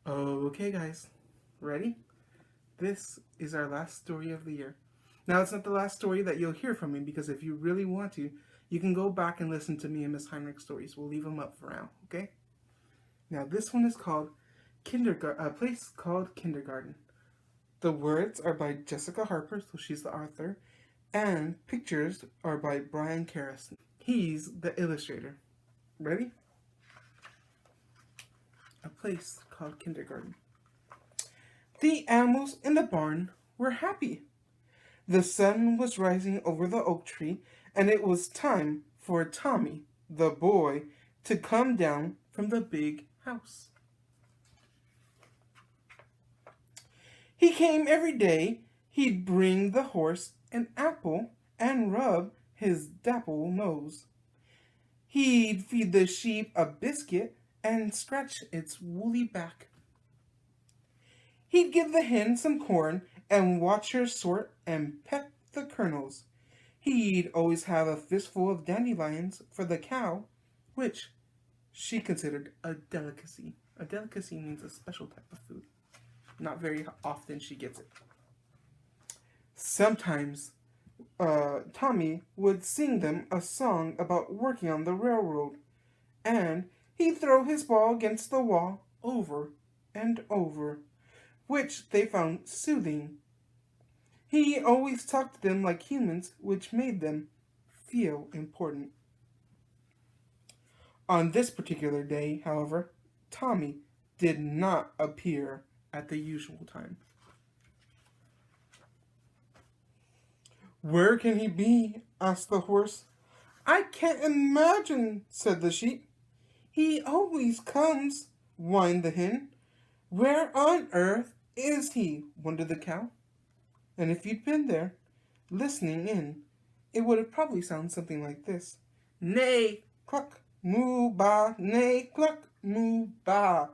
Okay, guys, ready? This is our last story of the year. Now, it's not the last story that you'll hear from me because if you really want to, you can go back and listen to me and Miss Heinrich's stories. We'll leave them up for now, okay? Now, this one is called Kindergarten, a place called Kindergarten. The words are by Jessica Harper, so she's the author, and pictures are by Brian Karras. He's the illustrator. Ready? A place called Kindergarten. The animals in the barn were happy. The sun was rising over the oak tree, and it was time for Tommy, the boy, to come down from the big house. He came every day. He'd bring the horse an apple and rub his dapple nose. He'd feed the sheep a biscuit and scratch its woolly back. He'd give the hen some corn and watch her sort and peck the kernels. He'd always have a fistful of dandelions for the cow, which she considered a delicacy. A delicacy means a special type of food. Not very often she gets it. Sometimes Tommy would sing them a song about working on the railroad, and he'd throw his ball against the wall over and over, which they found soothing. He always talked to them like humans, which made them feel important. On this particular day, however, Tommy did not appear at the usual time. "Where can he be?" asked the horse. "I can't imagine," said the sheep. "He always comes," whined the hen. "Where on earth is he?" wondered the cow. And if you'd been there, listening in, it would have probably sounded something like this. Neigh, cluck, moo, ba, neigh, cluck, moo, ba.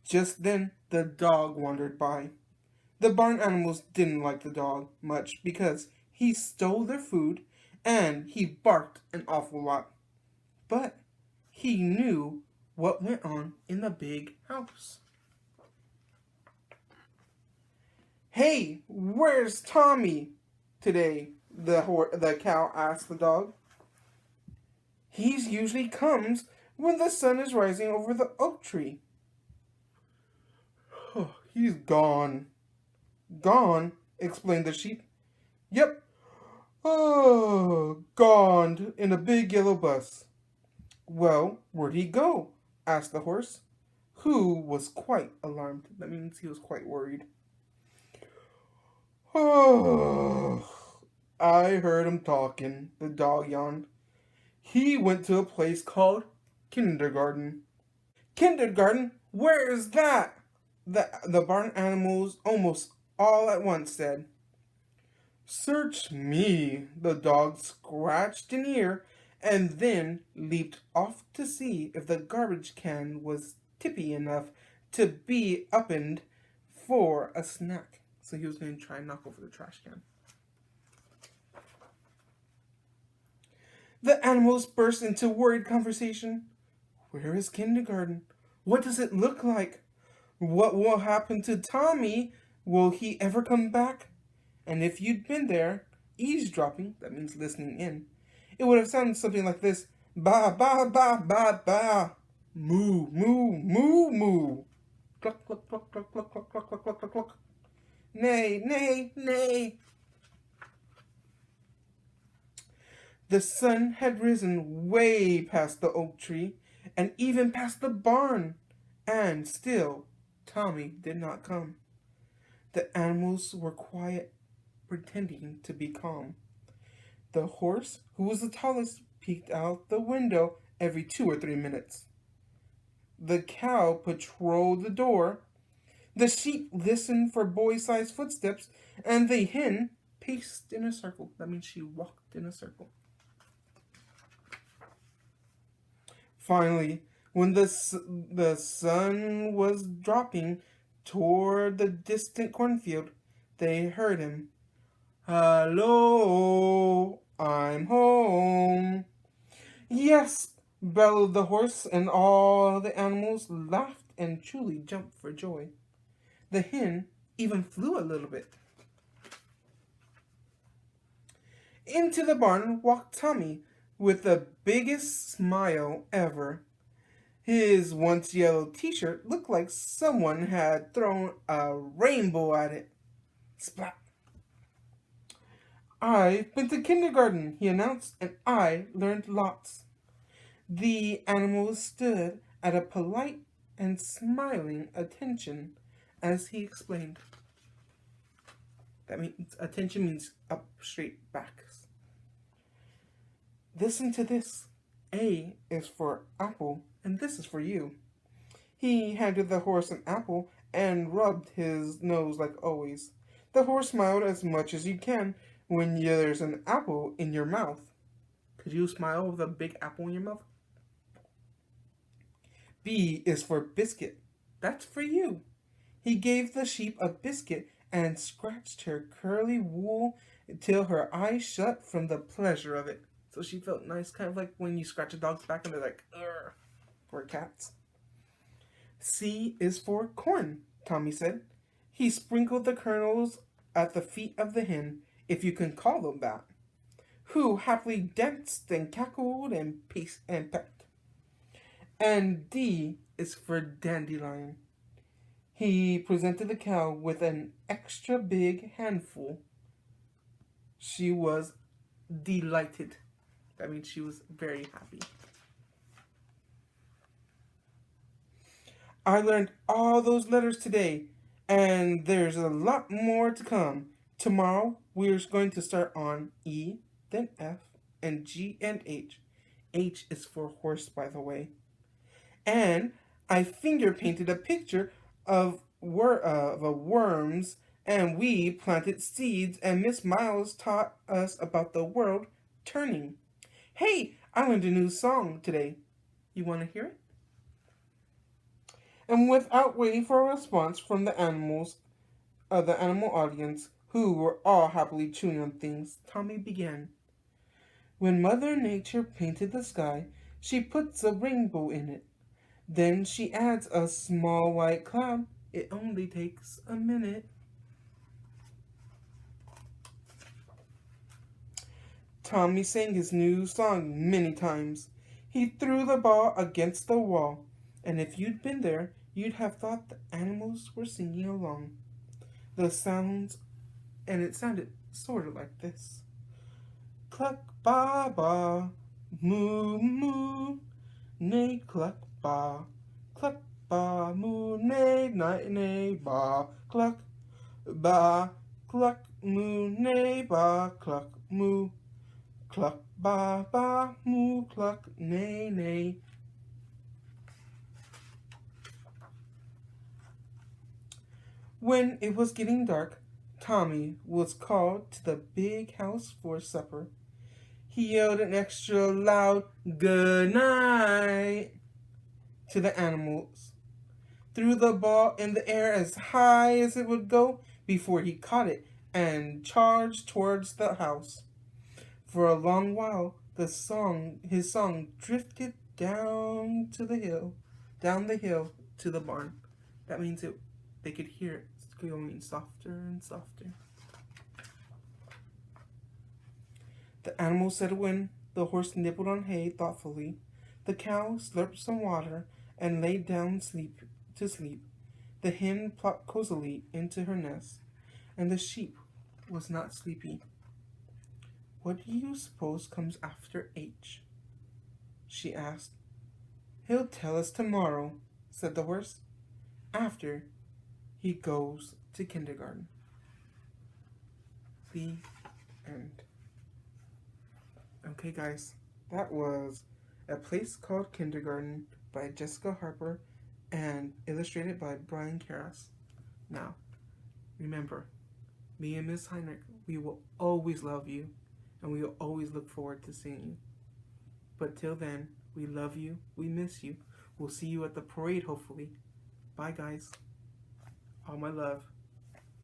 Just then, the dog wandered by. The barn animals didn't like the dog much because he stole their food and he barked an awful lot. But he knew what went on in the big house. "Hey, where's Tommy today?" the cow asked the dog. "He usually comes when the sun is rising over the oak tree." "Oh, he's gone." "Gone?" explained the sheep. "Yep. Oh, gone in a big yellow bus." "Well, where'd he go?" asked the horse, who was quite alarmed. That means he was quite worried. "Oh, I heard him talking," the dog yawned. "He went to a place called Kindergarten." "Kindergarten? Where is that?" The barn animals almost all at once said. "Search me." The dog scratched an ear and then leaped off to see if the garbage can was tippy enough to be opened for a snack. So he was going to try and knock over the trash can. The animals burst into worried conversation. "Where is Kindergarten? What does it look like? What will happen to Tommy? Will he ever come back?" And if you'd been there, eavesdropping, that means listening in, it would have sounded something like this. Ba, ba, ba, ba, ba. Moo, moo, moo, moo. Cluck, cluck, cluck, cluck, cluck, cluck, cluck, cluck, cluck, cluck, cluck. Neigh, neigh, neigh. The sun had risen way past the oak tree and even past the barn, and still Tommy did not come. The animals were quiet, pretending to be calm. The horse, who was the tallest, peeked out the window every 2 or 3 minutes. The cow patrolled the door. The sheep listened for boy-sized footsteps, and the hen paced in a circle. That means she walked in a circle. Finally, when the sun was dropping toward the distant cornfield, they heard him. "Hello, I'm home." "Yes," bellowed the horse, and all the animals laughed and truly jumped for joy. The hen even flew a little bit. Into the barn walked Tommy with the biggest smile ever. His once yellow t-shirt looked like someone had thrown a rainbow at it. Splat! "I've been to kindergarten," he announced, "and I learned lots." The animal stood at a polite and smiling attention as he explained. That means attention means up, straight, back. "Listen to this. A is for apple, and this is for you." He handed the horse an apple and rubbed his nose like always. The horse smiled as much as you can when there's an apple in your mouth. Could you smile with a big apple in your mouth? B is for biscuit. That's for you. He gave the sheep a biscuit and scratched her curly wool till her eyes shut from the pleasure of it. So she felt nice, kind of like when you scratch a dog's back and they're like, "Urgh," for cats. C is for corn, Tommy said. He sprinkled the kernels at the feet of the hen, if you can call them that, who happily danced and cackled and paced and pecked. And D is for dandelion. He presented the cow with an extra big handful. She was delighted. That means she was very happy. "I learned all those letters today, and there's a lot more to come. Tomorrow, we're going to start on E, then F, and G and H. H is for horse, by the way. And I finger painted a picture of worms, and we planted seeds, and Miss Miles taught us about the world turning. Hey, I learned a new song today. You want to hear it?" And without waiting for a response from the animal audience, who were all happily chewing on things, Tommy began. "When Mother Nature painted the sky, she puts a rainbow in it. Then she adds a small white cloud. It only takes a minute." Tommy sang his new song many times. He threw the ball against the wall, and if you'd been there, you'd have thought the animals were singing along. The sounds, and it sounded sort of like this. Cluck ba ba, moo moo, neigh cluck ba moo, neigh night neigh ba, cluck moo, neigh ba, cluck moo. Cluck ba moo, cluck neigh neigh. When it was getting dark, Tommy was called to the big house for supper. He yelled an extra loud "good night" to the animals, threw the ball in the air as high as it would go before he caught it, and charged towards the house. For a long while, his song drifted down the hill to the barn. That means they could hear it going softer and softer. The animal settled in. The horse nibbled on hay thoughtfully. The cow slurped some water and lay down to sleep. The hen plopped cozily into her nest, and the sheep was not sleepy. "What do you suppose comes after H?" she asked. "He'll tell us tomorrow," said the horse, "after he goes to kindergarten." The end. Okay, guys, that was A Place Called Kindergarten by Jessica Harper and illustrated by Brian Karras. Now, remember, me and Miss Heinrich, we will always love you, and we will always look forward to seeing you. But till then, we love you, we miss you. We'll see you at the parade, hopefully. Bye, guys. All my love.